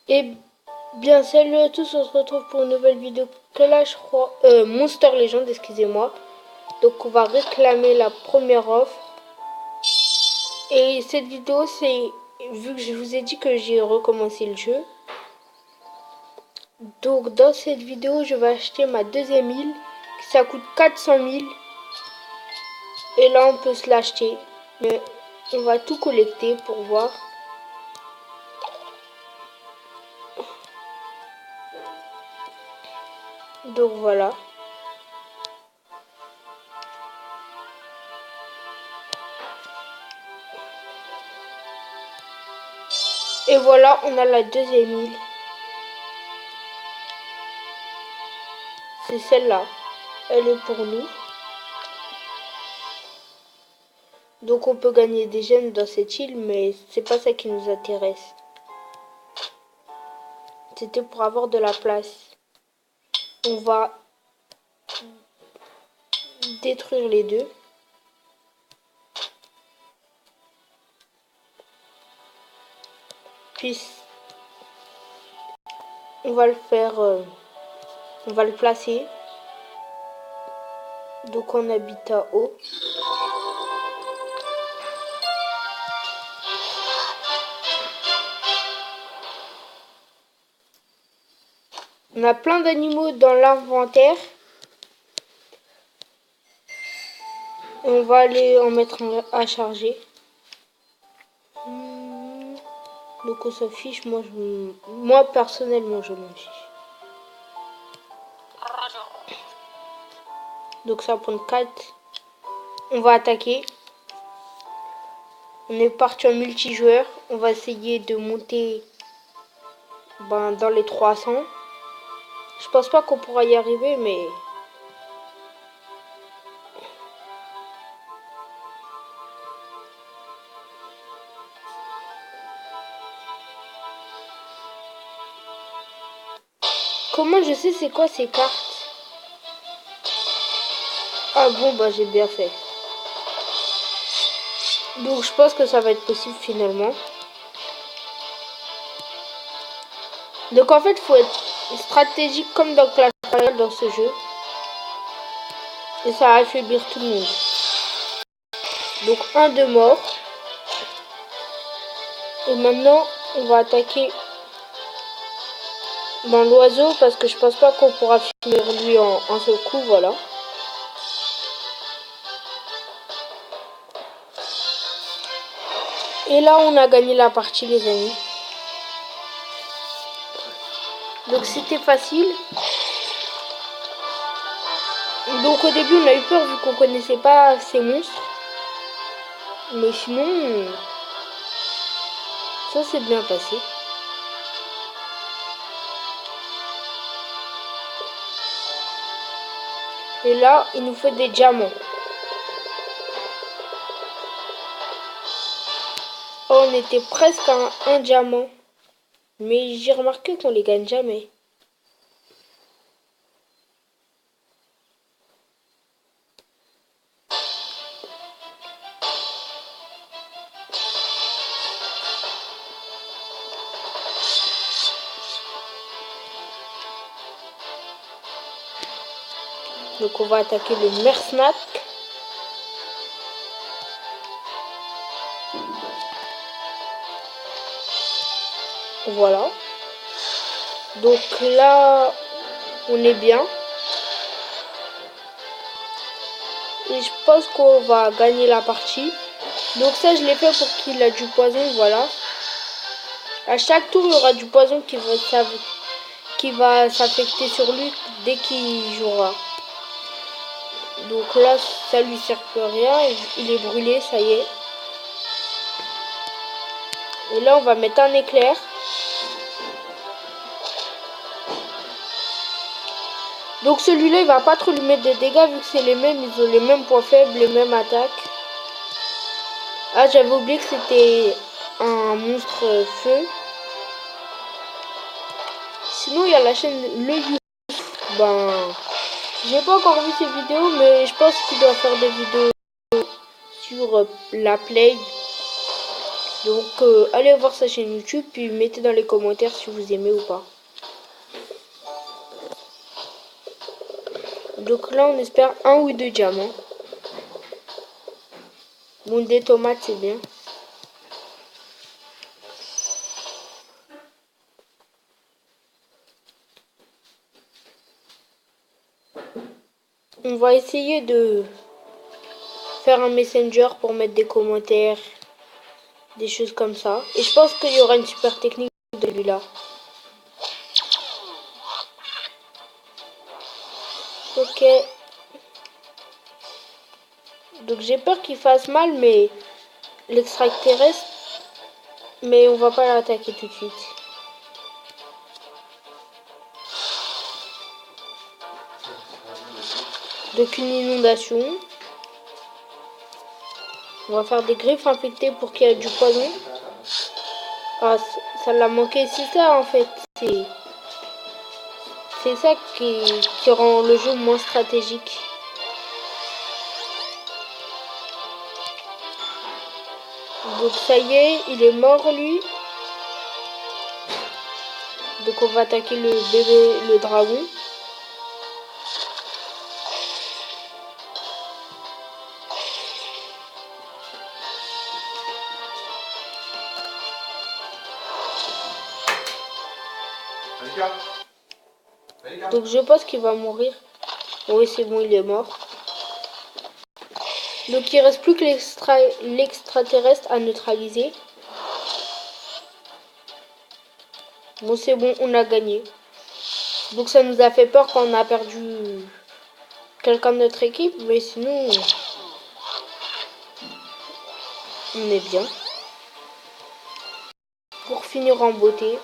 Et bien salut à tous, on se retrouve pour une nouvelle vidéo Clash Royale, Monster Legend, excusez-moi. Donc on va réclamer la première offre. Et cette vidéo c'est, vu que je vous ai dit que j'ai recommencé le jeu. Donc dans cette vidéo je vais acheter ma deuxième île. Ça coûte 400 000. Et là on peut se l'acheter. Mais on va tout collecter pour voir. Donc voilà. Et voilà, on a la deuxième île. C'est celle-là. Elle est pour nous. Donc on peut gagner des gemmes dans cette île, mais c'est pas ça qui nous intéresse. C'était pour avoir de la place. On va détruire les deux. Puis on va le faire, on va le placer. Donc en habitat haut. On a plein d'animaux dans l'inventaire. On va aller en mettre à charger. Donc on s'affiche. Moi personnellement je m'en fiche. Donc ça va prendre 4. On va attaquer. On est parti en multijoueur. On va essayer de monter dans les 300. Je pense pas qu'on pourra y arriver, mais... Comment je sais c'est quoi ces cartes? Ah bon, bah j'ai bien fait. Donc je pense que ça va être possible finalement. Donc en fait, il faut être stratégique comme dans Clash Royale dans ce jeu. Et ça va affaiblir tout le monde. Donc un de mort. Et maintenant, on va attaquer dans l'oiseau parce que je pense pas qu'on pourra finir lui en un seul coup, voilà. Et là, on a gagné la partie, les amis. Donc c'était facile. Donc au début, on a eu peur vu qu'on connaissait pas ces monstres. Mais sinon, ça s'est bien passé. Et là, il nous faut des diamants. Oh, on était presque à un diamant. Mais j'ai remarqué qu'on les gagne jamais. Donc on va attaquer le Mersnack. Voilà. Donc là, on est bien. Et je pense qu'on va gagner la partie. Donc ça, je l'ai fait pour qu'il ait du poison, voilà. À chaque tour, il y aura du poison qui va s'affecter sur lui dès qu'il jouera. Donc là, ça lui sert plus à rien. Il est brûlé, ça y est. Et là, on va mettre un éclair. Donc celui-là, il va pas trop lui mettre de dégâts vu que c'est les mêmes. Ils ont les mêmes points faibles, les mêmes attaques. Ah, j'avais oublié que c'était un monstre feu. Sinon, il y a la chaîne Le You. Ben, j'ai pas encore vu ces vidéos, mais je pense qu'il doit faire des vidéos sur la play. Donc allez voir sa chaîne YouTube, puis mettez dans les commentaires si vous aimez ou pas. Donc là on espère 1 ou 2 diamants. Bon, des tomates c'est bien. On va essayer de faire un messenger pour mettre des commentaires, des choses comme ça. Et je pense qu'il y aura une super technique de lui-là. Ok. Donc j'ai peur qu'il fasse mal, mais l'extraterrestre, mais on va pas l'attaquer tout de suite. Donc une inondation. On va faire des griffes infectées pour qu'il y ait du poison. Ah, ça l'a manqué, c'est ça en fait. C'est ça qui rend le jeu moins stratégique. Donc ça y est, il est mort lui. Donc on va attaquer le bébé, le dragon. Donc je pense qu'il va mourir. Oui, c'est bon, il est mort. Donc il reste plus que l'extraterrestre à neutraliser. Bon, c'est bon, on a gagné. Donc ça nous a fait peur quand on a perdu quelqu'un de notre équipe, mais sinon on est bien. Pour finir en beauté.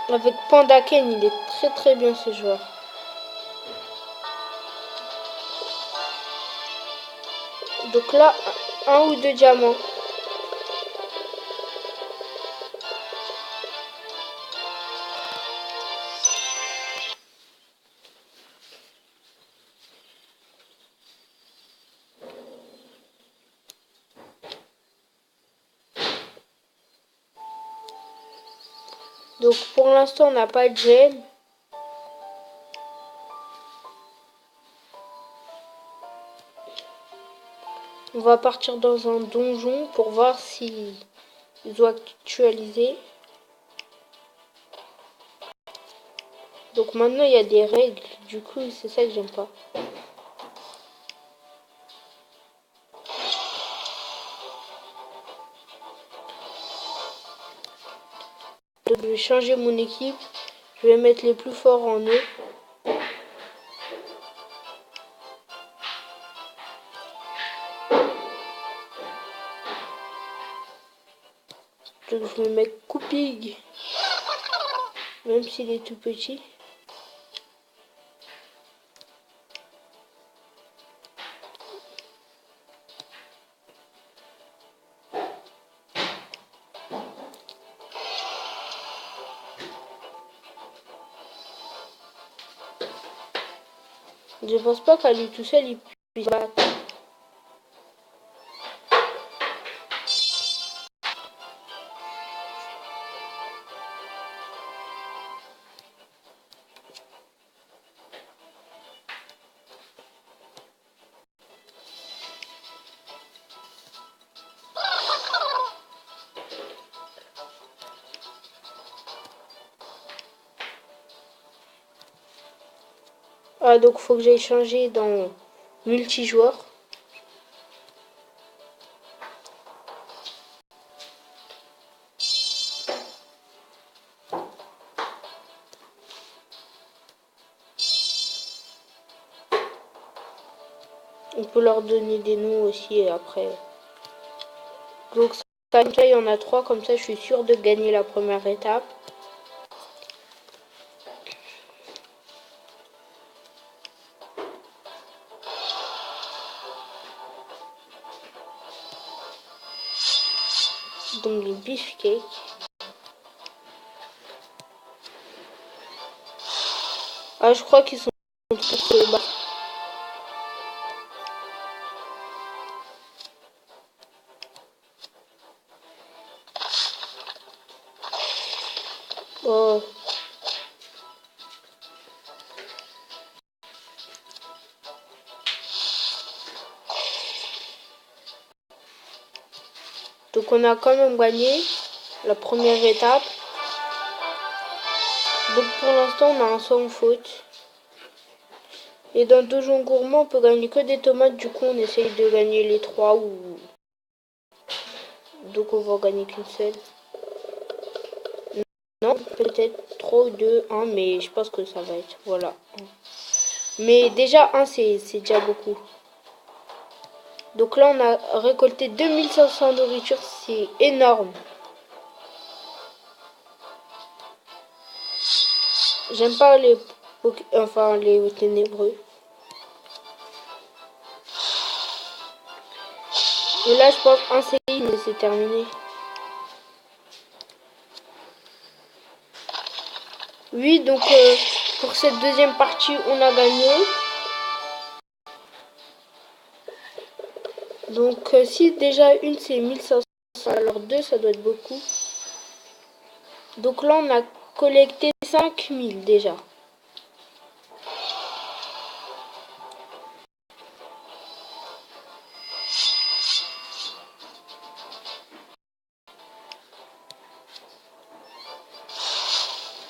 Avec Pandaken, il est très très bien ce joueur. Donc là, 1 ou 2 diamants. Donc pour l'instant, on n'a pas de gemme. On va partir dans un donjon pour voir si ils ont actualisé. Donc maintenant, il y a des règles. Du coup, c'est ça que j'aime pas. Donc, je vais changer mon équipe. Je vais mettre les plus forts en eux. Donc je vais mettre Koupig. Même s'il est tout petit. Je pense pas qu'à lui tout seul, il puisse battre. Ah, donc faut que j'aille changer dans multijoueur. On peut leur donner des noms aussi et après. Donc ça, il y en a 3, comme ça je suis sûre de gagner la première étape. Donc le beefcake. Ah, je crois qu'ils sont se battre. Oh. Donc on a quand même gagné la première étape. Donc pour l'instant on a un sans faute. Et dans Donjon Gourmand on peut gagner que des tomates. Du coup on essaye de gagner les 3 ou... Donc on va gagner qu'une seule. Non, peut-être 3 ou 2, 1, mais je pense que ça va être... Voilà. Mais déjà 1 c'est déjà beaucoup. Donc là on a récolté 2500 nourritures, c'est énorme. J'aime pas les ténébreux. Et là je pense un CI mais c'est terminé. Oui, donc pour cette deuxième partie on a gagné. Donc si déjà une c'est 1500, alors deux ça doit être beaucoup. Donc là on a collecté 5000 déjà.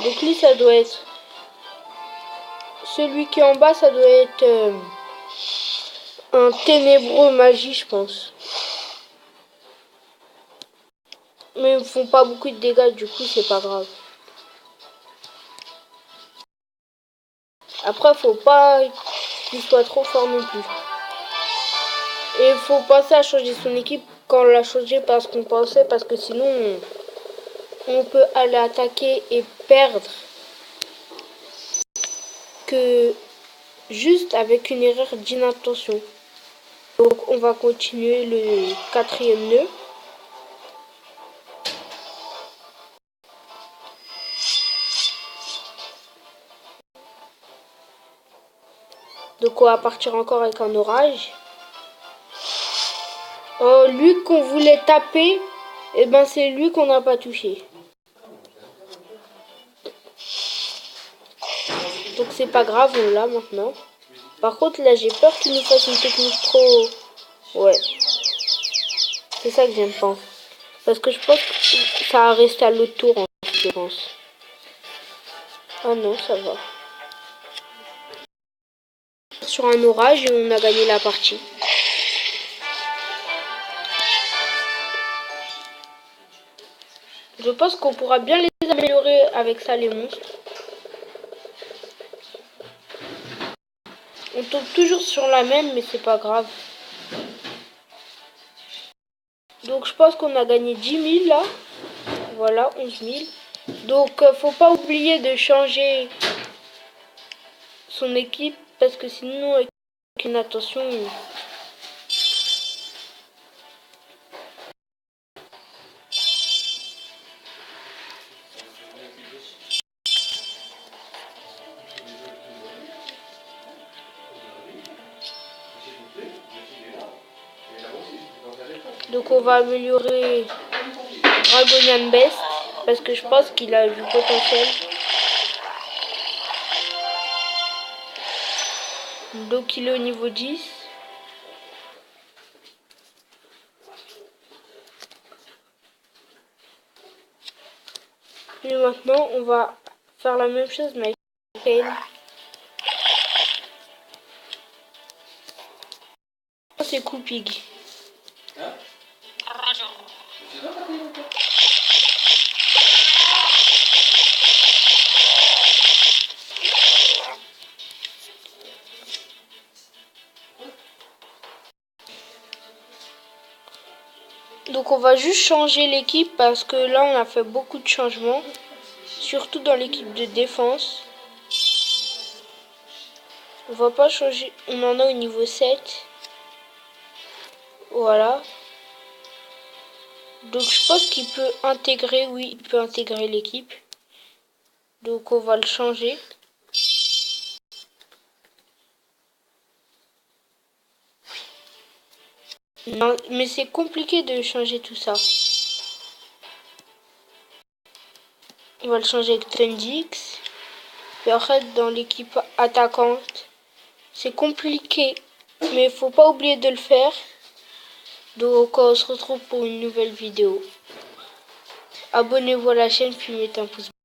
Donc lui ça doit être... Celui qui est en bas ça doit être un ténébreux magie je pense. Mais ils font pas beaucoup de dégâts du coup c'est pas grave. Après faut pas qu'il soit trop fort non plus. Et il faut penser à changer son équipe quand on l'a changé parce qu'on pensait, parce que sinon on peut aller attaquer et perdre que juste avec une erreur d'inattention. Donc on va continuer le quatrième nœud. Donc on va partir encore avec un orage. Lui qu'on voulait taper, et ben c'est lui qu'on n'a pas touché. Donc c'est pas grave, on l'a maintenant. Par contre là j'ai peur qu'il nous fasse une technique trop... Ouais. C'est ça que j'aime pas. Parce que je pense que ça va rester à l'autre tour en l'occurrence. Ah non, ça va. Sur un orage et on a gagné la partie. Je pense qu'on pourra bien les améliorer avec ça les monstres. On tombe toujours sur la même mais c'est pas grave. Donc je pense qu'on a gagné 10 000 là. Voilà, 11 000. Donc faut pas oublier de changer son équipe parce que sinon avec une attention... Donc on va améliorer Dragonian Best parce que je pense qu'il a du potentiel. Donc il est au niveau 10. Et maintenant on va faire la même chose mais avec Kane. C'est Coupig. Donc on va juste changer l'équipe parce que là on a fait beaucoup de changements. Surtout dans l'équipe de défense. On va pas changer. On en a au niveau 7. Voilà. Donc je pense qu'il peut intégrer. Oui, il peut intégrer l'équipe. Donc on va le changer. Non, mais c'est compliqué de changer tout ça. On va le changer avec Tendix. Et après, dans l'équipe attaquante, c'est compliqué. Mais il faut pas oublier de le faire. Donc, on se retrouve pour une nouvelle vidéo. Abonnez-vous à la chaîne, puis mettez un pouce bleu.